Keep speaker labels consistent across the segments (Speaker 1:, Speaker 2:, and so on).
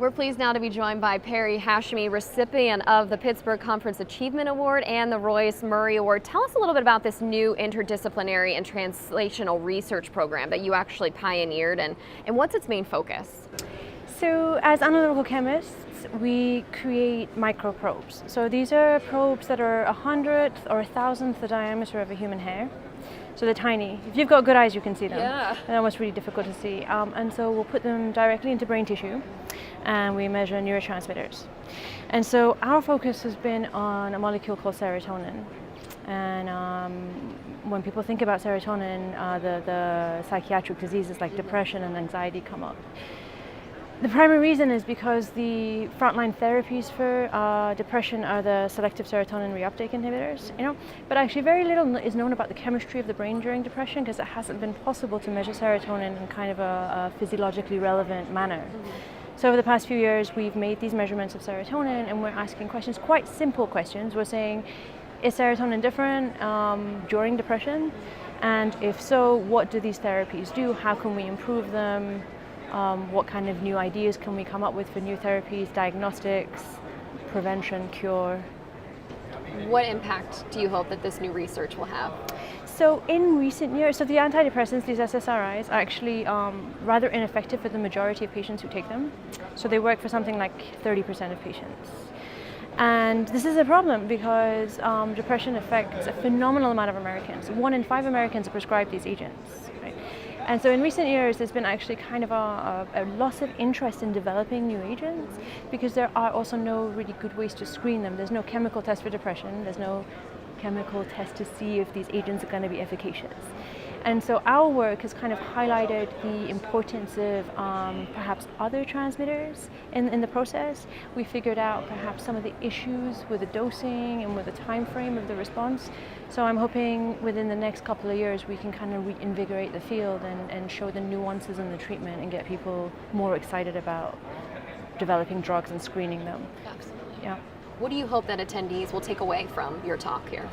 Speaker 1: We're pleased now to be joined by Parry Hashemi, recipient of the Pittsburgh Conference Achievement Award and the Royce Murray Award. Tell us a little bit about this new interdisciplinary and translational research program that you actually pioneered, and what's its main focus?
Speaker 2: So as analytical chemists, we create microprobes. So these are probes that are 100th or 1,000th the diameter of a human hair. So they're tiny. If you've got good eyes, you can see them.
Speaker 1: Yeah.
Speaker 2: And that was really difficult to see. And so we'll put them directly into brain tissue, and we measure neurotransmitters. And so our focus has been on a molecule called serotonin. And when people think about serotonin, the psychiatric diseases like depression and anxiety come up. The primary reason is because the frontline therapies for depression are the selective serotonin reuptake inhibitors, but actually very little is known about the chemistry of the brain during depression, because it hasn't been possible to measure serotonin in kind of a physiologically relevant manner. So over the past few years, we've made these measurements of serotonin, and we're asking questions, quite simple questions. We're saying, is serotonin different during depression? And if so, what do these therapies do? How can we improve them? What kind of new ideas can we come up with for new therapies, diagnostics, prevention, cure?
Speaker 1: What impact do you hope that this new research will have?
Speaker 2: So in recent years, the antidepressants, these SSRIs, are actually rather ineffective for the majority of patients who take them. So they work for something like 30% of patients. And this is a problem because depression affects a phenomenal amount of Americans. 1 in 5 Americans are prescribed these agents. Right? And so in recent years, there's been actually kind of a loss of interest in developing new agents, because there are also no really good ways to screen them. There's no chemical test for depression. There's no chemical test to see if these agents are going to be efficacious. And so our work has kind of highlighted the importance of perhaps other transmitters in the process. We figured out perhaps some of the issues with the dosing and with the time frame of the response. So I'm hoping within the next couple of years we can kind of reinvigorate the field and show the nuances in the treatment and get people more excited about developing drugs and screening them.
Speaker 1: Absolutely.
Speaker 2: Yeah.
Speaker 1: What do you hope that attendees will take away from your talk here?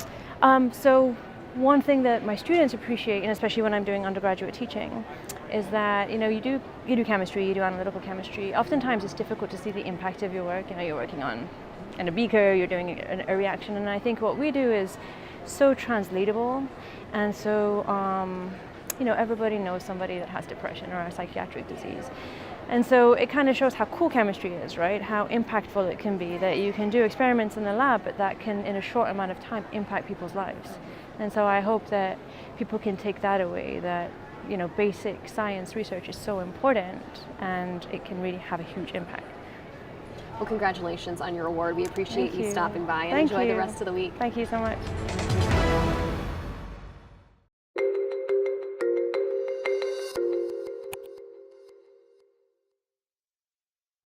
Speaker 2: So one thing that my students appreciate, and especially when I'm doing undergraduate teaching, is that you do chemistry, you do analytical chemistry. Oftentimes it's difficult to see the impact of your work. You're working in a beaker, you're doing a reaction, and I think what we do is so translatable, and so everybody knows somebody that has depression or a psychiatric disease. And so it kind of shows how cool chemistry is, right? How impactful it can be, that you can do experiments in the lab, but that can, in a short amount of time, impact people's lives. And so I hope that people can take that away, that basic science research is so important and it can really have a huge impact.
Speaker 1: Well, congratulations on your award. We appreciate you stopping by, and
Speaker 2: Thank
Speaker 1: enjoy
Speaker 2: you.
Speaker 1: the rest of the week.
Speaker 2: Thank you so much.